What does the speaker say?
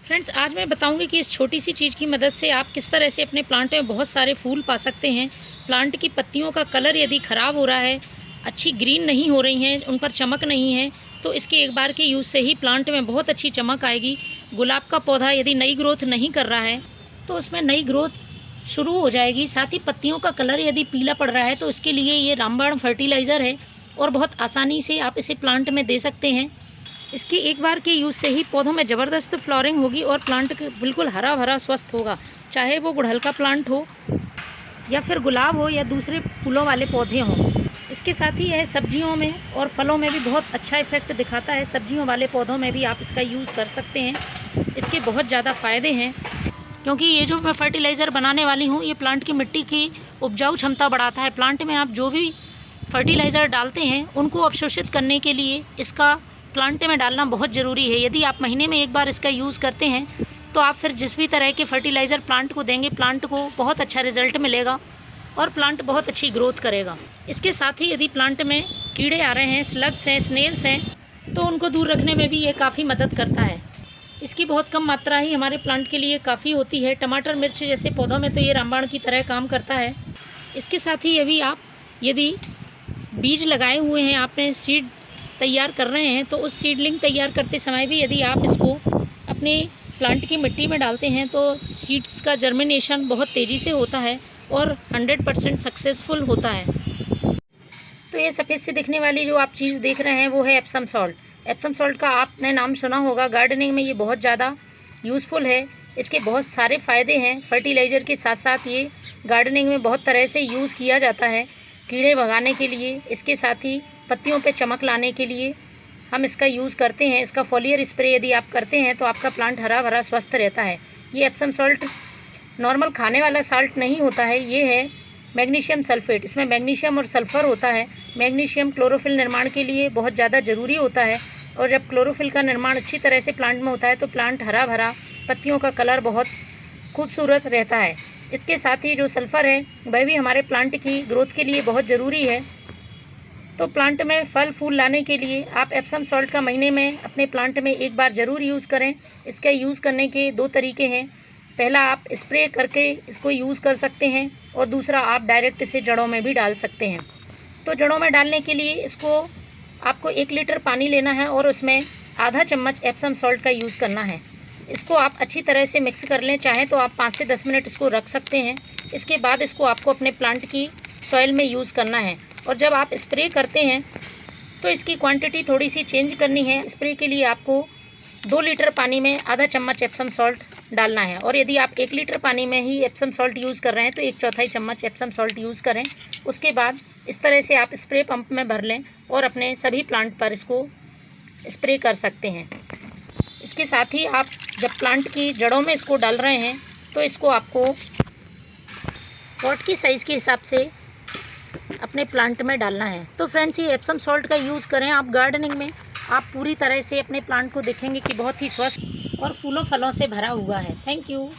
Friends, आज मैं बताऊंगी कि इस छोटी सी चीज़ की मदद से आप किस तरह से अपने प्लांट में बहुत सारे फूल पा सकते हैं। प्लांट की पत्तियों का कलर यदि ख़राब हो रहा है, अच्छी ग्रीन नहीं हो रही हैं, उन पर चमक नहीं है, तो इसके एक बार के यूज़ से ही प्लांट में बहुत अच्छी चमक आएगी। गुलाब का पौधा यदि नई ग्रोथ नहीं कर रहा है तो उसमें नई ग्रोथ शुरू हो जाएगी। साथ ही पत्तियों का कलर यदि पीला पड़ रहा है तो इसके लिए ये रामबाण फर्टिलाइज़र है और बहुत आसानी से आप इसे प्लांट में दे सकते हैं। इसके एक बार के यूज़ से ही पौधों में ज़बरदस्त फ्लावरिंग होगी और प्लांट बिल्कुल हरा भरा स्वस्थ होगा, चाहे वो गुड़हल का प्लांट हो या फिर गुलाब हो या दूसरे फूलों वाले पौधे हों। इसके साथ ही यह सब्जियों में और फलों में भी बहुत अच्छा इफेक्ट दिखाता है। सब्जियों वाले पौधों में भी आप इसका यूज़ कर सकते हैं। इसके बहुत ज़्यादा फ़ायदे हैं, क्योंकि ये जो मैं फर्टिलाइज़र बनाने वाली हूँ ये प्लांट की मिट्टी की उपजाऊ क्षमता बढ़ाता है। प्लांट में आप जो भी फर्टिलाइज़र डालते हैं उनको अवशोषित करने के लिए इसका प्लांट में डालना बहुत ज़रूरी है। यदि आप महीने में एक बार इसका यूज़ करते हैं तो आप फिर जिस भी तरह के फर्टिलाइज़र प्लांट को देंगे, प्लांट को बहुत अच्छा रिजल्ट मिलेगा और प्लांट बहुत अच्छी ग्रोथ करेगा। इसके साथ ही यदि प्लांट में कीड़े आ रहे हैं, स्लग्स हैं, स्नेल्स हैं, तो उनको दूर रखने में भी ये काफ़ी मदद करता है। इसकी बहुत कम मात्रा ही हमारे प्लांट के लिए काफ़ी होती है। टमाटर, मिर्च जैसे पौधों में तो ये रामबाण की तरह काम करता है। इसके साथ ही यदि बीज लगाए हुए हैं, आपने सीड तैयार कर रहे हैं, तो उस सीडलिंग तैयार करते समय भी यदि आप इसको अपने प्लांट की मिट्टी में डालते हैं तो सीड्स का जर्मिनेशन बहुत तेज़ी से होता है और 100% सक्सेसफुल होता है। तो ये सफ़ेद से दिखने वाली जो आप चीज़ देख रहे हैं वो है एप्सम सॉल्ट। एप्सम सॉल्ट का आपने नाम सुना होगा। गार्डनिंग में ये बहुत ज़्यादा यूज़फुल है। इसके बहुत सारे फ़ायदे हैं। फर्टिलाइज़र के साथ साथ ये गार्डनिंग में बहुत तरह से यूज़ किया जाता है। कीड़े भगाने के लिए, इसके साथ ही पत्तियों पे चमक लाने के लिए हम इसका यूज़ करते हैं। इसका फॉलियर स्प्रे यदि आप करते हैं तो आपका प्लांट हरा भरा स्वस्थ रहता है। ये एप्सम सॉल्ट नॉर्मल खाने वाला साल्ट नहीं होता है, ये है मैग्नीशियम सल्फेट। इसमें मैग्नीशियम और सल्फ़र होता है। मैग्नीशियम क्लोरोफिल निर्माण के लिए बहुत ज़्यादा ज़रूरी होता है और जब क्लोरोफिल का निर्माण अच्छी तरह से प्लांट में होता है तो प्लांट हरा भरा, पत्तियों का कलर बहुत खूबसूरत रहता है। इसके साथ ही जो सल्फ़र है वह भी हमारे प्लांट की ग्रोथ के लिए बहुत ज़रूरी है। तो प्लांट में फल फूल लाने के लिए आप एप्सम सॉल्ट का महीने में अपने प्लांट में एक बार ज़रूर यूज़ करें। इसका यूज़ करने के दो तरीके हैं। पहला, आप स्प्रे करके इसको यूज़ कर सकते हैं और दूसरा, आप डायरेक्ट इसे जड़ों में भी डाल सकते हैं। तो जड़ों में डालने के लिए इसको आपको 1 लीटर पानी लेना है और उसमें आधा चम्मच एप्सम सॉल्ट का यूज़ करना है। इसको आप अच्छी तरह से मिक्स कर लें। चाहें तो आप 5 से 10 मिनट इसको रख सकते हैं। इसके बाद इसको आपको अपने प्लांट की सॉइल में यूज़ करना है और जब आप स्प्रे करते हैं तो इसकी क्वांटिटी थोड़ी सी चेंज करनी है। स्प्रे के लिए आपको 2 लीटर पानी में आधा चम्मच एप्सम सॉल्ट डालना है और यदि आप 1 लीटर पानी में ही एप्सम सॉल्ट यूज़ कर रहे हैं तो 1/4 चम्मच एप्सम सॉल्ट यूज़ करें। उसके बाद इस तरह से आप स्प्रे पंप में भर लें और अपने सभी प्लांट पर इसको स्प्रे कर सकते हैं। इसके साथ ही आप जब प्लांट की जड़ों में इसको डाल रहे हैं तो इसको आपको पॉट की साइज़ के हिसाब से अपने प्लांट में डालना है। तो फ्रेंड्स, ये एप्सम सॉल्ट का यूज़ करें आप गार्डनिंग में। आप पूरी तरह से अपने प्लांट को देखेंगे कि बहुत ही स्वस्थ और फूलों फलों से भरा हुआ है। Thank you.